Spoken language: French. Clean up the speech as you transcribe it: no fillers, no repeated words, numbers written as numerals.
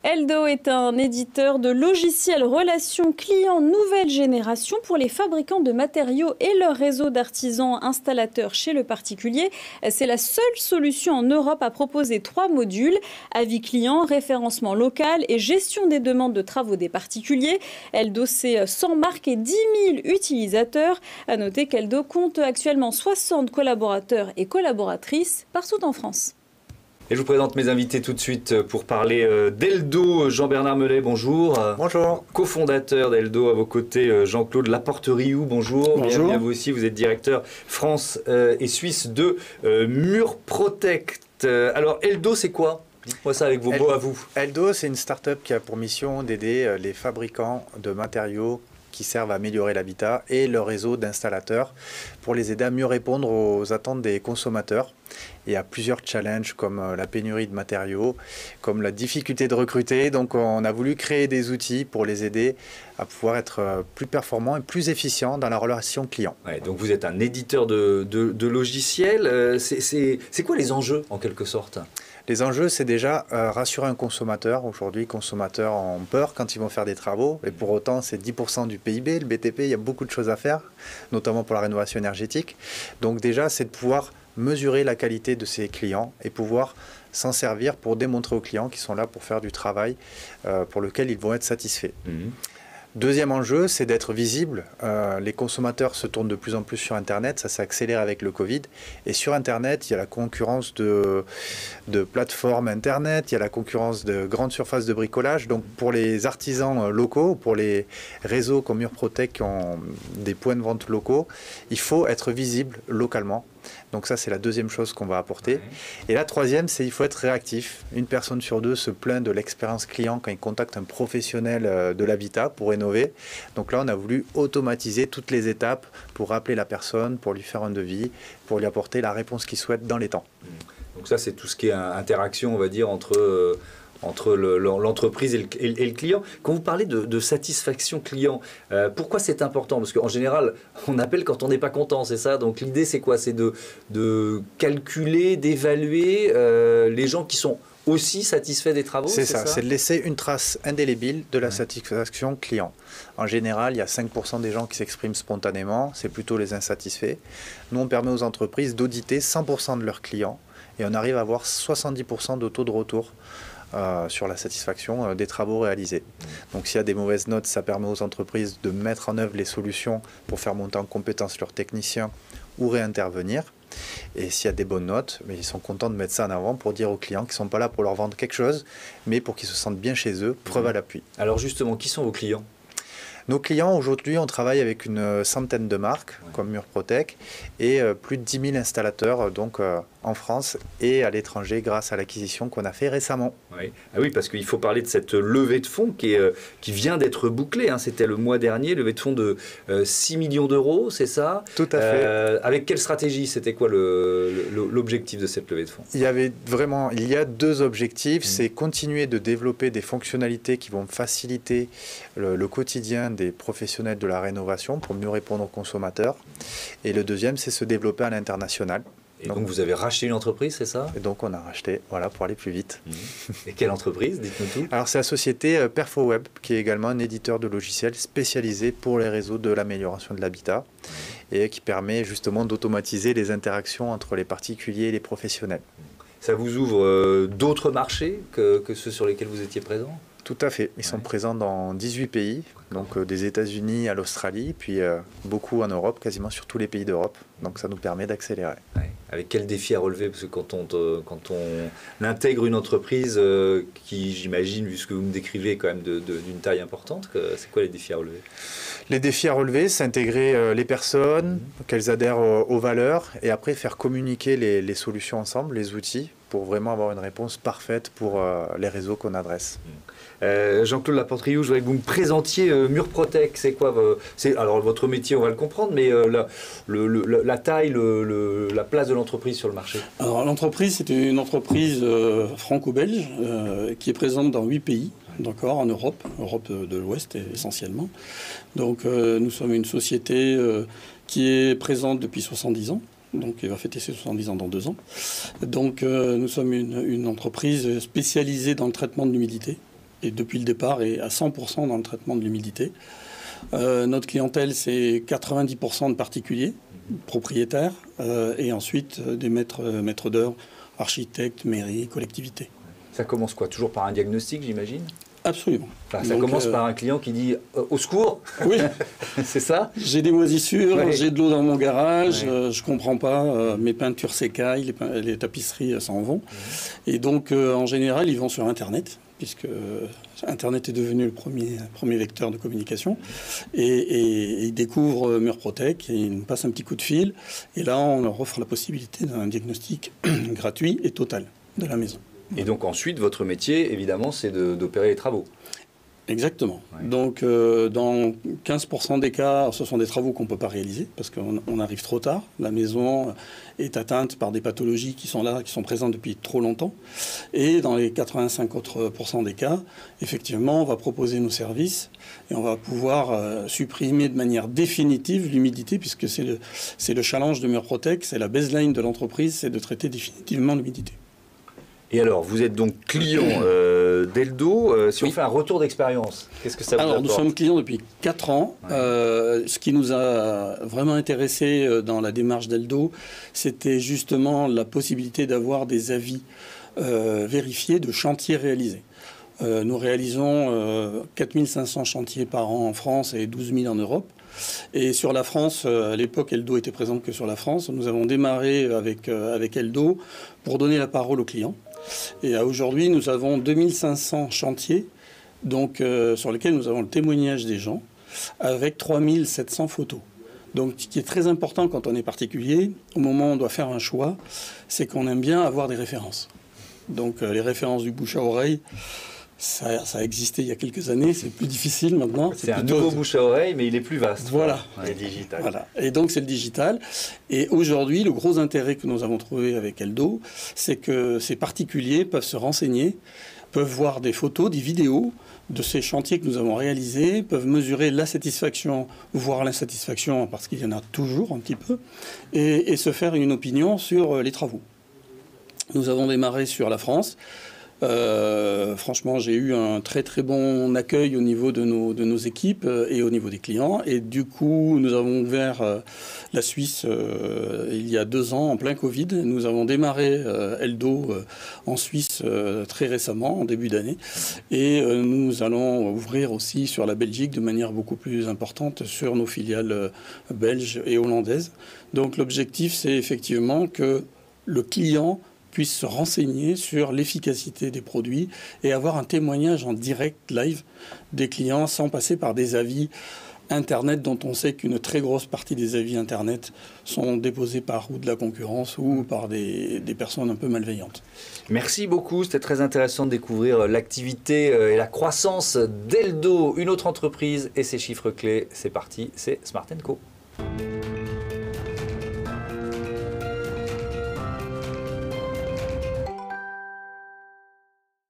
Eldo est un éditeur de logiciels relations clients nouvelle génération pour les fabricants de matériaux et leur réseau d'artisans installateurs chez le particulier. C'est la seule solution en Europe à proposer 3 modules: avis client, référencement local et gestion des demandes de travaux des particuliers. Eldo, c'est 100 marques et 10 000 utilisateurs. À noter qu'Eldo compte actuellement 60 collaborateurs et collaboratrices partout en France. Et je vous présente mes invités tout de suite pour parler d'Eldo. Jean-Bernard Mellet, bonjour. Bonjour. Cofondateur d'Eldo, à vos côtés Jean-Claude Laporte-Rioux, bonjour. Bonjour. Bienvenue à vous aussi, vous êtes directeur France et Suisse de Murprotect. Alors Eldo, c'est quoi? Dites-moi ça avec vos mots à vous. Eldo, c'est une start-up qui a pour mission d'aider les fabricants de matériaux qui servent à améliorer l'habitat et leur réseau d'installateurs pour les aider à mieux répondre aux attentes des consommateurs. Il y a plusieurs challenges comme la pénurie de matériaux, comme la difficulté de recruter. Donc on a voulu créer des outils pour les aider à pouvoir être plus performants et plus efficients dans la relation client. Ouais, donc vous êtes un éditeur de logiciels. C'est quoi les enjeux en quelque sorte? Les enjeux, c'est déjà rassurer un consommateur. Aujourd'hui, les consommateurs ont peur quand ils vont faire des travaux. Et pour autant, c'est 10% du PIB. Le BTP, il y a beaucoup de choses à faire, notamment pour la rénovation énergétique. Donc déjà, c'est de pouvoir mesurer la qualité de ses clients et pouvoir s'en servir pour démontrer aux clients qu'ils sont là pour faire du travail pour lequel ils vont être satisfaits. Deuxième enjeu, c'est d'être visible. Les consommateurs se tournent de plus en plus sur Internet, ça s'est accéléré avec le Covid. Et sur Internet, il y a la concurrence de plateformes Internet, il y a la concurrence de grandes surfaces de bricolage. Donc pour les artisans locaux, pour les réseaux comme Murprotect qui ont des points de vente locaux, il faut être visible localement. Donc ça, c'est la deuxième chose qu'on va apporter. Et la troisième, c'est qu'il faut être réactif. Une personne sur deux se plaint de l'expérience client quand il contacte un professionnel de l'habitat pour rénover. Donc là, on a voulu automatiser toutes les étapes pour rappeler la personne, pour lui faire un devis, pour lui apporter la réponse qu'il souhaite dans les temps. Donc ça, c'est tout ce qui est interaction, on va dire, entre l'entreprise et le client. Quand vous parlez de satisfaction client, pourquoi c'est important? Parce qu'en général, on appelle quand on n'est pas content, c'est ça? Donc l'idée, c'est quoi? C'est de calculer, d'évaluer les gens qui sont aussi satisfaits des travaux? C'est ça, c'est de laisser une trace indélébile de la satisfaction client. En général, il y a 5% des gens qui s'expriment spontanément, c'est plutôt les insatisfaits. Nous, on permet aux entreprises d'auditer 100% de leurs clients et on arrive à avoir 70% de taux de retour sur la satisfaction des travaux réalisés. Donc s'il y a des mauvaises notes, ça permet aux entreprises de mettre en œuvre les solutions pour faire monter en compétence leurs techniciens ou réintervenir. Et s'il y a des bonnes notes, mais ils sont contents de mettre ça en avant pour dire aux clients qu'ils ne sont pas là pour leur vendre quelque chose, mais pour qu'ils se sentent bien chez eux, preuve à l'appui. Alors justement, qui sont vos clients? Nos clients, aujourd'hui, on travaille avec une centaine de marques, comme Murprotect, et plus de 10 000 installateurs donc, en France et à l'étranger grâce à l'acquisition qu'on a fait récemment. Oui. Ah oui, parce qu'il faut parler de cette levée de fonds qui vient d'être bouclée. Hein. C'était le mois dernier, levée de fonds de 6 millions d'euros, c'est ça? Tout à fait. Avec quelle stratégie? C'était quoi l'objectif de cette levée de fonds? Il y a deux objectifs. C'est continuer de développer des fonctionnalités qui vont faciliter le quotidien des professionnels de la rénovation pour mieux répondre aux consommateurs. Et le deuxième, c'est se développer à l'international. Et donc vous avez racheté une entreprise, c'est ça? Et donc on a racheté, voilà, pour aller plus vite. Et quelle entreprise? Dites-nous tout. Alors c'est la société PerfoWeb, qui est également un éditeur de logiciels spécialisé pour les réseaux de l'amélioration de l'habitat et qui permet justement d'automatiser les interactions entre les particuliers et les professionnels. Ça vous ouvre d'autres marchés que ceux sur lesquels vous étiez présent? Tout à fait. Ils sont présents dans 18 pays, donc des États-Unis à l'Australie, puis beaucoup en Europe, quasiment sur tous les pays d'Europe. Donc ça nous permet d'accélérer. Ouais. Avec quel défi à relever? Parce que quand on intègre une entreprise qui, j'imagine, vu ce que vous me décrivez, est quand même d'une taille importante, c'est quoi les défis à relever? Les défis à relever, c'est intégrer les personnes, qu'elles adhèrent aux valeurs, et après faire communiquer les solutions ensemble, les outils, pour vraiment avoir une réponse parfaite pour les réseaux qu'on adresse. Jean-Claude Laporte-Rioux, je voudrais que vous me présentiez Murprotect. C'est quoi alors votre métier, on va le comprendre, mais la taille, la place de l'entreprise sur le marché. Alors l'entreprise, c'est une entreprise franco-belge qui est présente dans 8 pays. D'accord, en Europe de l'Ouest essentiellement. Donc nous sommes une société qui est présente depuis 70 ans. Donc, il va fêter ses 70 ans dans 2 ans. Donc, nous sommes une entreprise spécialisée dans le traitement de l'humidité et depuis le départ est à 100% dans le traitement de l'humidité. Notre clientèle, c'est 90% de particuliers, propriétaires, et ensuite des maîtres d'œuvre, architectes, mairies, collectivités. Ça commence quoi? Toujours par un diagnostic, j'imagine? Absolument. Enfin, ça commence par un client qui dit au secours. Oui. C'est ça? J'ai des moisissures, Ouais. j'ai de l'eau dans mon garage, Ouais. je comprends pas, mes peintures s'écaillent, les tapisseries s'en vont. Et donc, en général, ils vont sur Internet, puisque Internet est devenu le premier vecteur de communication. Et ils découvrent Murprotec, et ils nous passent un petit coup de fil. Et là, on leur offre la possibilité d'un diagnostic gratuit et total de la maison. Et donc ensuite, votre métier, évidemment, c'est d'opérer les travaux. Exactement. Ouais. Donc, dans 15% des cas, ce sont des travaux qu'on ne peut pas réaliser parce qu'on arrive trop tard. La maison est atteinte par des pathologies qui sont là, qui sont présentes depuis trop longtemps. Et dans les 85 autres % des cas, effectivement, on va proposer nos services et on va pouvoir supprimer de manière définitive l'humidité, puisque c'est le challenge de Murprotec, c'est la baseline de l'entreprise, c'est de traiter définitivement l'humidité. Et alors, vous êtes donc client d'Eldo. Si on fait un retour d'expérience, qu'est-ce que ça vous Alors, apporte? nous sommes clients depuis 4 ans. Ouais. Ce qui nous a vraiment intéressé dans la démarche d'Eldo, c'était justement la possibilité d'avoir des avis vérifiés de chantiers réalisés. Nous réalisons 4500 chantiers par an en France et 12 000 en Europe. Et sur la France, à l'époque, Eldo était présente que sur la France. Nous avons démarré avec Eldo pour donner la parole aux clients. Et aujourd'hui, nous avons 2500 chantiers donc, sur lesquels nous avons le témoignage des gens, avec 3700 photos. Donc, ce qui est très important quand on est particulier, au moment où on doit faire un choix, c'est qu'on aime bien avoir des références. Donc, les références du bouche à oreille, ça a existé il y a quelques années, c'est plus difficile maintenant. C'est un nouveau bouche à oreille, mais il est plus vaste. Voilà. Il est digital. Voilà. Et donc, c'est le digital. Et aujourd'hui, le gros intérêt que nous avons trouvé avec Eldo, c'est que ces particuliers peuvent se renseigner, peuvent voir des photos, des vidéos de ces chantiers que nous avons réalisés, peuvent mesurer la satisfaction, voire l'insatisfaction, parce qu'il y en a toujours un petit peu, et se faire une opinion sur les travaux. Nous avons démarré sur la France. Franchement, j'ai eu un très très bon accueil au niveau de nos équipes et au niveau des clients. Et du coup, nous avons ouvert la Suisse il y a 2 ans, en plein Covid. Nous avons démarré Eldo en Suisse très récemment, en début d'année. Et nous allons ouvrir aussi sur la Belgique de manière beaucoup plus importante sur nos filiales belges et hollandaises. Donc l'objectif, c'est effectivement que le client puisse se renseigner sur l'efficacité des produits et avoir un témoignage en direct, live, des clients sans passer par des avis Internet dont on sait qu'une très grosse partie des avis Internet sont déposés par ou de la concurrence ou par des personnes un peu malveillantes. Merci beaucoup, c'était très intéressant de découvrir l'activité et la croissance d'Eldo, une autre entreprise et ses chiffres clés. C'est parti, c'est Smart & Co.